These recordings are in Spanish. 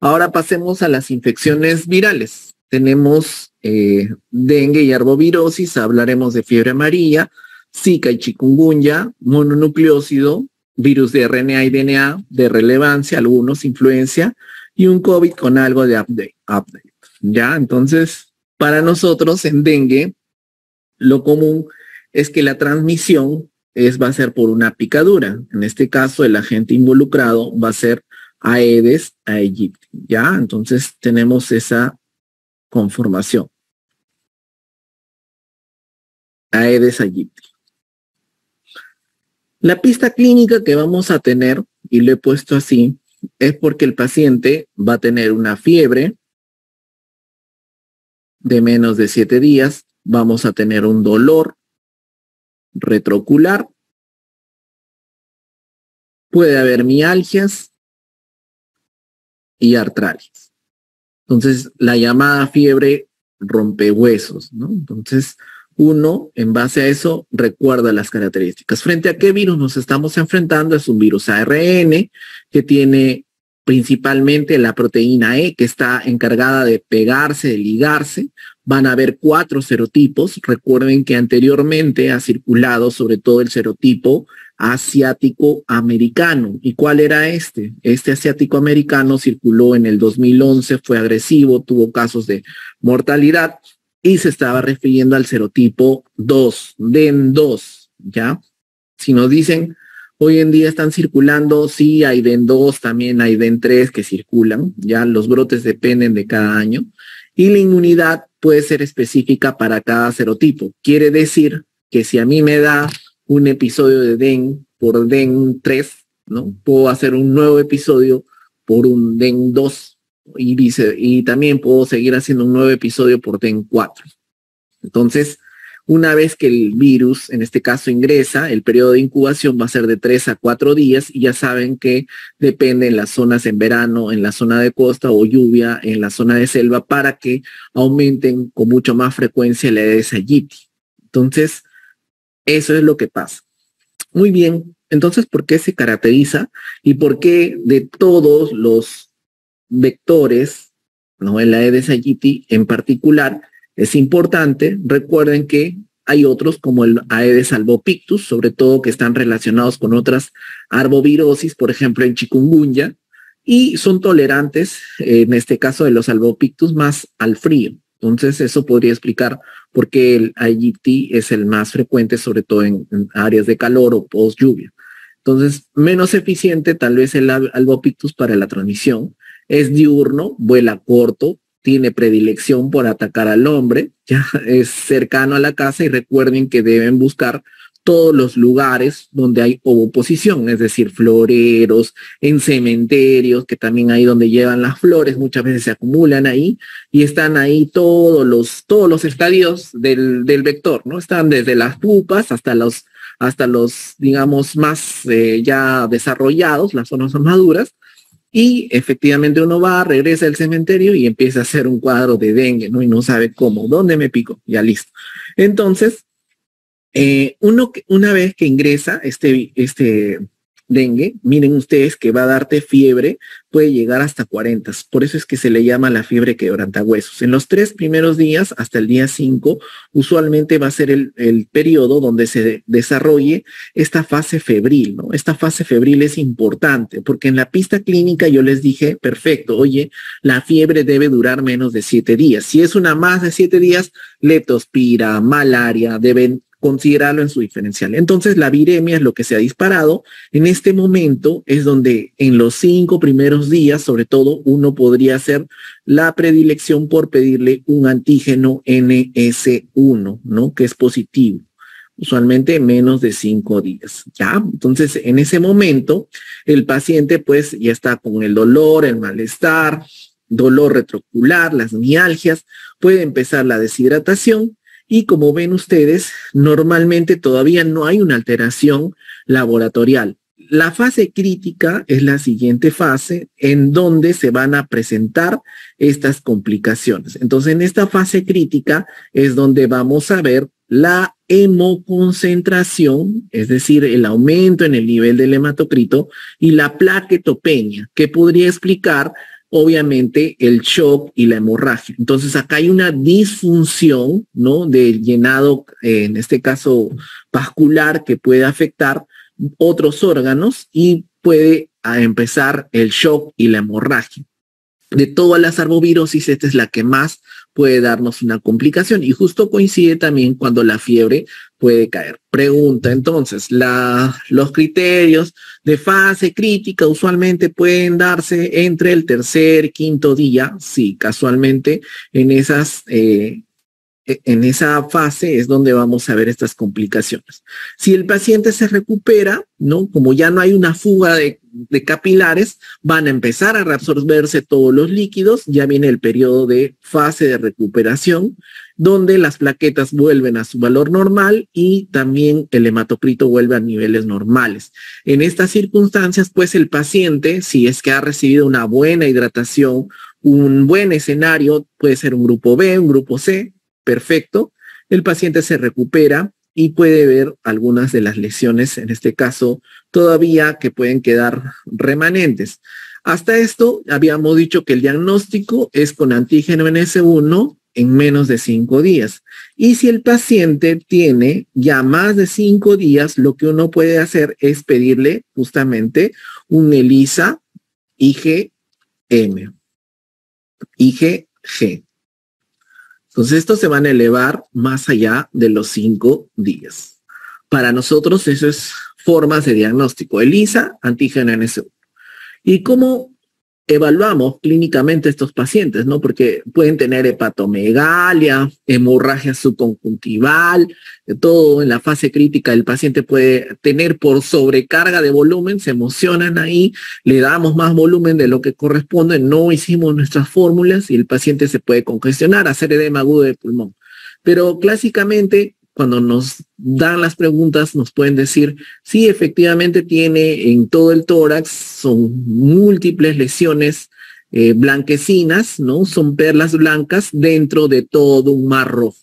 Ahora pasemos a las infecciones virales. Tenemos dengue y arbovirosis, hablaremos de fiebre amarilla, Zika y chikungunya, mononucleócido, virus de RNA y DNA de relevancia, algunos influencia, y un COVID con algo de update. ¿Ya? Entonces, para nosotros en dengue, lo común es que la transmisión va a ser por una picadura. En este caso, el agente involucrado va a ser Aedes aegypti. ¿Ya? Entonces, tenemos esa conformación. Aedes aegypti. La pista clínica que vamos a tener, y lo he puesto así, es porque el paciente va a tener una fiebre de menos de 7 días, vamos a tener un dolor retroocular, puede haber mialgias y artralgias. Entonces, la llamada fiebre rompehuesos, ¿no? Entonces, uno, en base a eso, recuerda las características. ¿Frente a qué virus nos estamos enfrentando? Es un virus ARN que tiene principalmente la proteína E, que está encargada de pegarse, de ligarse. Van a haber 4 serotipos. Recuerden que anteriormente ha circulado sobre todo el serotipo asiático-americano. ¿Y cuál era este? Este asiático-americano circuló en el 2011, fue agresivo, tuvo casos de mortalidad y se estaba refiriendo al serotipo 2, DEN2, ¿ya? Si nos dicen, hoy en día están circulando, sí, hay DEN2, también hay DEN3 que circulan, ya los brotes dependen de cada año, y la inmunidad puede ser específica para cada serotipo. Quiere decir que si a mí me da un episodio de DEN por DEN3, ¿no? Puedo hacer un nuevo episodio por un DEN2 y también puedo seguir haciendo un nuevo episodio por DEN4. Entonces, una vez que el virus, en este caso, ingresa, el periodo de incubación va a ser de 3 a 4 días y ya saben que depende en las zonas en verano, en la zona de costa o lluvia, en la zona de selva, para que aumenten con mucho más frecuencia el Aedes aegypti. Entonces, eso es lo que pasa. Muy bien, entonces, ¿por qué se caracteriza y por qué de todos los vectores, ¿no? El Aedes aegypti en particular es importante? Recuerden que hay otros como el Aedes albopictus, sobre todo que están relacionados con otras arbovirosis, por ejemplo en chikungunya, y son tolerantes, en este caso de los albopictus, más al frío. Entonces eso podría explicar por qué el aegypti es el más frecuente, sobre todo en áreas de calor o post lluvia. Entonces, menos eficiente tal vez el albopictus para la transmisión. Es diurno, vuela corto, tiene predilección por atacar al hombre, ya es cercano a la casa, y recuerden que deben buscar todos los lugares donde hay ovoposición, es decir, floreros, en cementerios, que también ahí donde llevan las flores, muchas veces se acumulan ahí y están ahí todos los estadios del vector, ¿no? Están desde las pupas hasta los digamos, más ya desarrollados, las zonas maduras. Y efectivamente uno va, regresa al cementerio y empieza a hacer un cuadro de dengue, ¿no? Y no sabe cómo, dónde me pico, ya listo. Entonces, una vez que ingresa este dengue, miren ustedes que va a darte fiebre, puede llegar hasta 40. Por eso es que se le llama la fiebre quebrantahuesos. En los 3 primeros días, hasta el día 5, usualmente va a ser el periodo donde se desarrolle esta fase febril, ¿no? Esta fase febril es importante porque en la pista clínica yo les dije, perfecto, oye, la fiebre debe durar menos de 7 días. Si es una más de 7 días, leptospira, malaria, deben considerarlo en su diferencial. Entonces la viremia es lo que se ha disparado. En este momento es donde en los 5 primeros días, sobre todo, uno podría hacer la predilección por pedirle un antígeno NS1, ¿no? Que es positivo. Usualmente menos de 5 días, ¿ya? Entonces, en ese momento, el paciente pues ya está con el dolor, el malestar, dolor retroocular, las mialgias, puede empezar la deshidratación. Y como ven ustedes, normalmente todavía no hay una alteración laboratorial. La fase crítica es la siguiente fase en donde se van a presentar estas complicaciones. Entonces, en esta fase crítica es donde vamos a ver la hemoconcentración, es decir, el aumento en el nivel del hematocrito y la plaquetopenia, que podría explicar obviamente el shock y la hemorragia. Entonces acá hay una disfunción, ¿no? Del llenado, en este caso vascular, que puede afectar otros órganos y puede empezar el shock y la hemorragia. De todas las arbovirosis, esta es la que más puede darnos una complicación y justo coincide también cuando la fiebre puede caer. Pregunta, entonces, los criterios de fase crítica usualmente pueden darse entre el tercer, quinto día. Sí, casualmente en esa fase es donde vamos a ver estas complicaciones. Si el paciente se recupera, ¿no? Como ya no hay una fuga de capilares, van a empezar a reabsorberse todos los líquidos, ya viene el periodo de fase de recuperación, donde las plaquetas vuelven a su valor normal y también el hematocrito vuelve a niveles normales. En estas circunstancias, pues el paciente, si es que ha recibido una buena hidratación, un buen escenario, puede ser un grupo B, un grupo C, perfecto, el paciente se recupera y puede ver algunas de las lesiones, en este caso, todavía que pueden quedar remanentes. Hasta esto, habíamos dicho que el diagnóstico es con antígeno NS1 en menos de 5 días. Y si el paciente tiene ya más de 5 días, lo que uno puede hacer es pedirle justamente un ELISA IgM, IgG. Entonces, estos se van a elevar más allá de los 5 días. Para nosotros, eso es formas de diagnóstico. ELISA, antígeno NS1. ¿Y cómo evaluamos clínicamente estos pacientes, ¿no? Porque pueden tener hepatomegalia, hemorragia subconjuntival, todo en la fase crítica el paciente puede tener por sobrecarga de volumen, se emocionan ahí, le damos más volumen de lo que corresponde, no hicimos nuestras fórmulas y el paciente se puede congestionar, hacer edema agudo de pulmón. Pero clásicamente, cuando nos dan las preguntas, nos pueden decir, sí, efectivamente tiene en todo el tórax, son múltiples lesiones blanquecinas, ¿no? Son perlas blancas dentro de todo un mar rojo.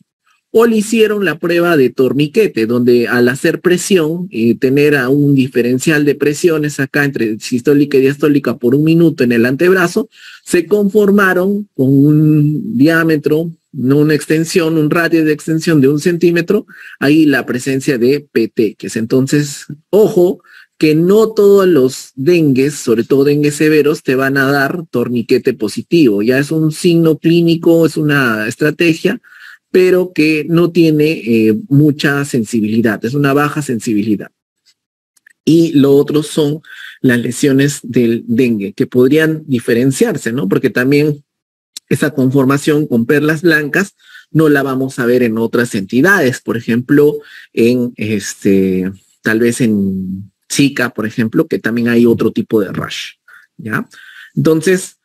O le hicieron la prueba de torniquete, donde al hacer presión, tener a un diferencial de presiones acá entre sistólica y diastólica por 1 minuto en el antebrazo, se conformaron con un diámetro, no una extensión, un radio de extensión de 1 centímetro, ahí la presencia de PT, que es entonces, ojo, que no todos los dengues, sobre todo dengues severos, te van a dar torniquete positivo. Ya es un signo clínico, es una estrategia, pero que no tiene mucha sensibilidad, es una baja sensibilidad. Y lo otro son las lesiones del dengue, que podrían diferenciarse, ¿no? Porque también esa conformación con perlas blancas no la vamos a ver en otras entidades, por ejemplo, tal vez en Zika, por ejemplo, que también hay otro tipo de rash, ¿ya? Entonces,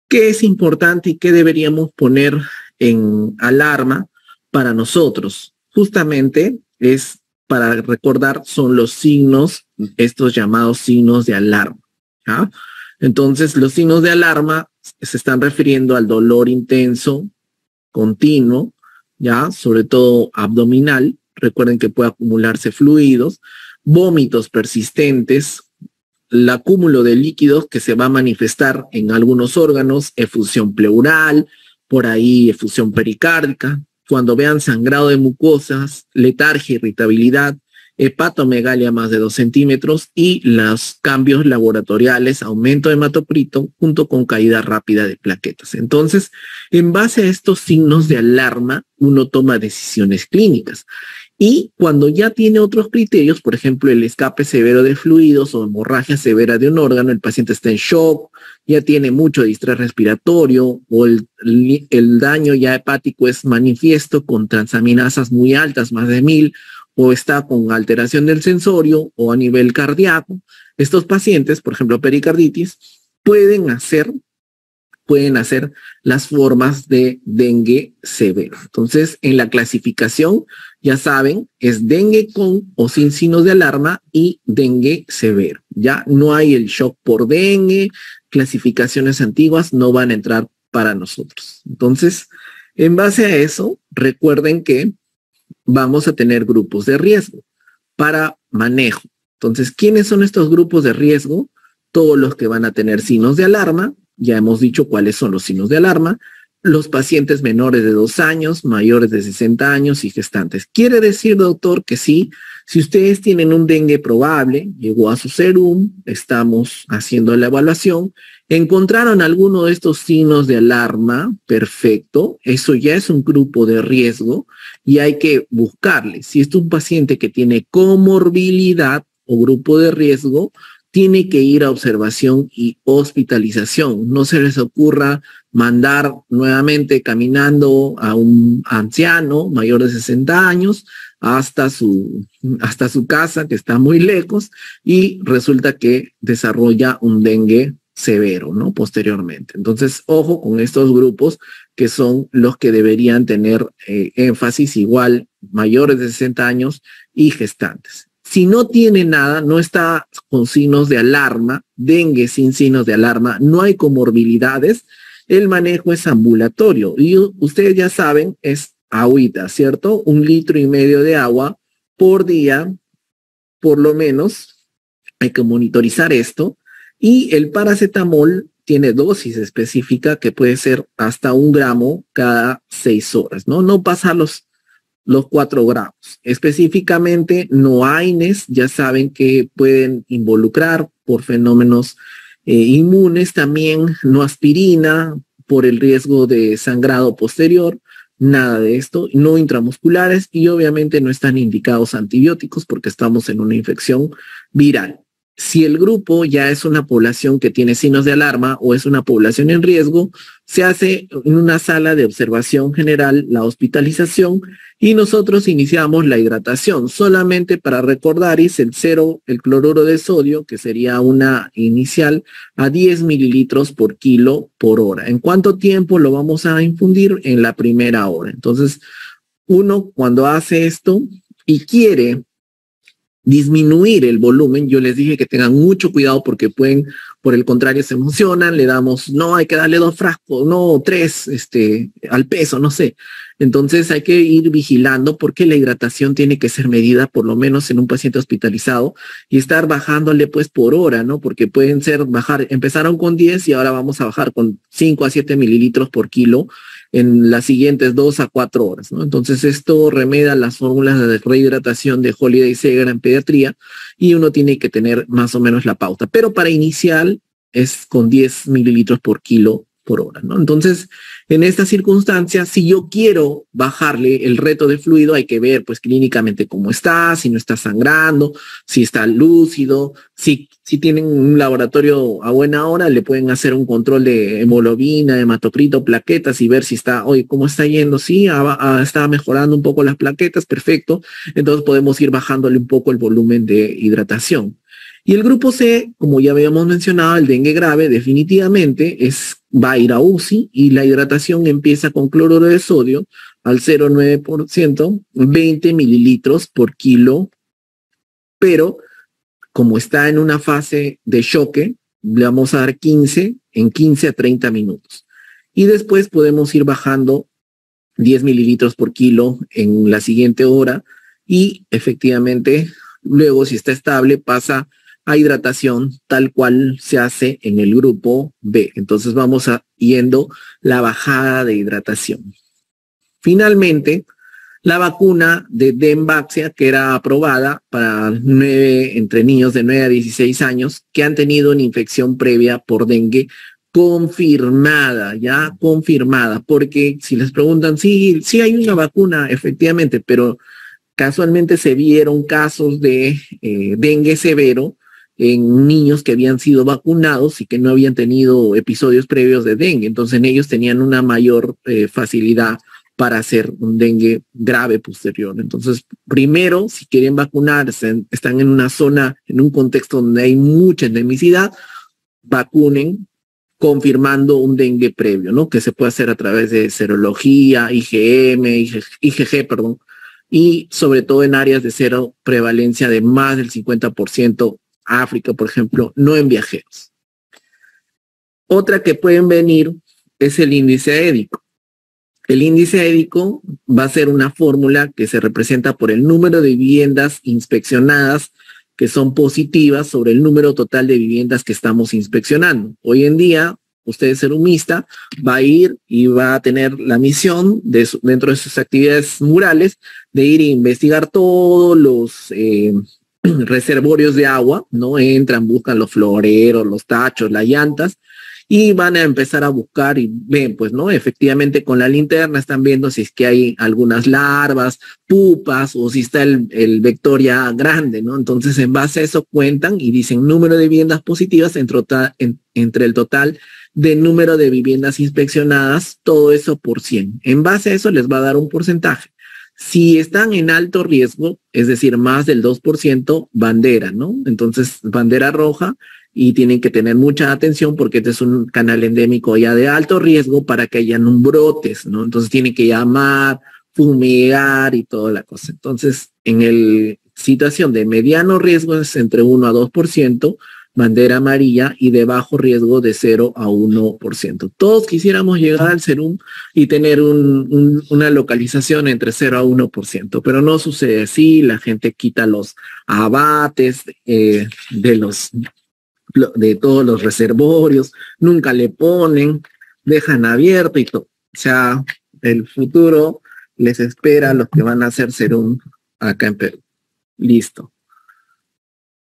¿qué es importante y qué deberíamos poner en alarma para nosotros? Justamente es para recordar, son los signos, estos llamados signos de alarma, ¿ya? Entonces, los signos de alarma se están refiriendo al dolor intenso, continuo, ¿ya? Sobre todo abdominal. Recuerden que puede acumularse fluidos, vómitos persistentes, el acúmulo de líquidos que se va a manifestar en algunos órganos, efusión pleural, por ahí efusión pericárdica, cuando vean sangrado de mucosas, letargia, irritabilidad, hepatomegalia más de 2 centímetros y los cambios laboratoriales, aumento de hematocrito junto con caída rápida de plaquetas. Entonces, en base a estos signos de alarma, uno toma decisiones clínicas. Y cuando ya tiene otros criterios, por ejemplo, el escape severo de fluidos o hemorragia severa de un órgano, el paciente está en shock, ya tiene mucho distrés respiratorio o el daño ya hepático es manifiesto con transaminasas muy altas, más de 1000, o está con alteración del sensorio o a nivel cardíaco, estos pacientes, por ejemplo, pericarditis, pueden hacer las formas de dengue severo. Entonces, en la clasificación, ya saben, es dengue con o sin signos de alarma y dengue severo. Ya no hay el shock por dengue, clasificaciones antiguas no van a entrar para nosotros. Entonces, en base a eso, recuerden que vamos a tener grupos de riesgo para manejo. Entonces, ¿quiénes son estos grupos de riesgo? Todos los que van a tener signos de alarma, ya hemos dicho cuáles son los signos de alarma, los pacientes menores de 2 años, mayores de 60 años y gestantes. Quiere decir, doctor, que sí, si ustedes tienen un dengue probable, llegó a su serum, estamos haciendo la evaluación, encontraron alguno de estos signos de alarma, perfecto, eso ya es un grupo de riesgo y hay que buscarle. Si es un paciente que tiene comorbilidad o grupo de riesgo, tiene que ir a observación y hospitalización. No se les ocurra mandar nuevamente caminando a un anciano mayor de 60 años hasta su casa, que está muy lejos, y resulta que desarrolla un dengue severo, ¿no? Posteriormente. Entonces, ojo con estos grupos que son los que deberían tener énfasis igual, mayores de 60 años y gestantes. Si no tiene nada, no está con signos de alarma, dengue sin signos de alarma, no hay comorbilidades, el manejo es ambulatorio. Y ustedes ya saben, es agüita, ¿cierto? 1,5 litros de agua por día, por lo menos. Hay que monitorizar esto. Y el paracetamol tiene dosis específica que puede ser hasta 1 gramo cada 6 horas, ¿no? No pasar los 4 gramos. Específicamente, NOAINES, ya saben que pueden involucrar por fenómenos inmunes, también no aspirina por el riesgo de sangrado posterior, nada de esto, no intramusculares y obviamente no están indicados antibióticos porque estamos en una infección viral. Si el grupo ya es una población que tiene signos de alarma o es una población en riesgo, se hace en una sala de observación general la hospitalización y nosotros iniciamos la hidratación. Solamente para recordar es el cloruro de sodio, que sería una inicial a 10 mililitros por kilo por hora. ¿En cuánto tiempo lo vamos a infundir? En la primera hora. Entonces, uno cuando hace esto y quiere disminuir el volumen, yo les dije que tengan mucho cuidado porque pueden, por el contrario, se emocionan, le damos, no, hay que darle 2 frascos, no, 3, al peso, no sé. Entonces hay que ir vigilando porque la hidratación tiene que ser medida por lo menos en un paciente hospitalizado y estar bajándole pues por hora, ¿no? Porque pueden ser empezaron con 10 y ahora vamos a bajar con 5 a 7 mililitros por kilo en las siguientes 2 a 4 horas, ¿no? Entonces esto remeda las fórmulas de rehidratación de Holiday Seger en pediatría y uno tiene que tener más o menos la pauta. Pero para inicial es con 10 mililitros por kilo por hora, ¿no? Entonces, en estas circunstancias, si yo quiero bajarle el reto de fluido, hay que ver pues clínicamente cómo está, si no está sangrando, si está lúcido, si tienen un laboratorio a buena hora, le pueden hacer un control de hemoglobina, hematocrito, plaquetas y ver si está, oye, ¿cómo está yendo? Sí, está mejorando un poco las plaquetas, perfecto. Entonces podemos ir bajándole un poco el volumen de hidratación. Y el grupo C, como ya habíamos mencionado, el dengue grave, definitivamente va a ir a UCI y la hidratación empieza con cloruro de sodio al 0,9%, 20 mililitros por kilo, pero como está en una fase de choque, le vamos a dar 15 a 30 minutos. Y después podemos ir bajando 10 mililitros por kilo en la siguiente hora y efectivamente luego si está estable pasa a hidratación tal cual se hace en el grupo B. Entonces vamos yendo la bajada de hidratación. Finalmente, la vacuna de Dengvaxia, que era aprobada para entre niños de 9 a 16 años que han tenido una infección previa por dengue confirmada, porque si les preguntan, sí hay una vacuna, efectivamente, pero casualmente se vieron casos de dengue severo en niños que habían sido vacunados y que no habían tenido episodios previos de dengue. Entonces ellos tenían una mayor facilidad para hacer un dengue grave posterior. Entonces, primero, si quieren vacunarse, están en una zona, en un contexto donde hay mucha endemicidad, vacunen confirmando un dengue previo, ¿no? Que se puede hacer a través de serología, IgG, perdón, y sobre todo en áreas de cero prevalencia de más del 50%, África, por ejemplo, no en viajeros. Otra que pueden venir es el índice édico. El índice édico va a ser una fórmula que se representa por el número de viviendas inspeccionadas que son positivas sobre el número total de viviendas que estamos inspeccionando. Hoy en día, usted es serumista, va a ir y va a tener la misión dentro de sus actividades murales de ir a investigar todos los reservorios de agua, ¿no? Entran, buscan los floreros, los tachos, las llantas, y van a empezar a buscar y ven, pues, ¿no? Efectivamente, con la linterna están viendo si es que hay algunas larvas, pupas, o si está el vector ya grande, ¿no? Entonces, en base a eso cuentan y dicen número de viviendas positivas entre el total de número de viviendas inspeccionadas, todo eso por 100. En base a eso les va a dar un porcentaje. Si están en alto riesgo, es decir, más del 2%, bandera, ¿no? Entonces, bandera roja, y tienen que tener mucha atención porque este es un canal endémico ya de alto riesgo para que hayan brotes, ¿no? Entonces tienen que llamar, fumigar y toda la cosa. Entonces, en el situación de mediano riesgo es entre 1 a 2%, bandera amarilla, y de bajo riesgo de 0 a 1%. Todos quisiéramos llegar al serum y tener una localización entre 0 a 1%, pero no sucede así. La gente quita los abates de todos los reservorios, nunca le ponen, dejan abierto y todo. O sea, el futuro les espera a los que van a hacer serum acá en Perú. Listo.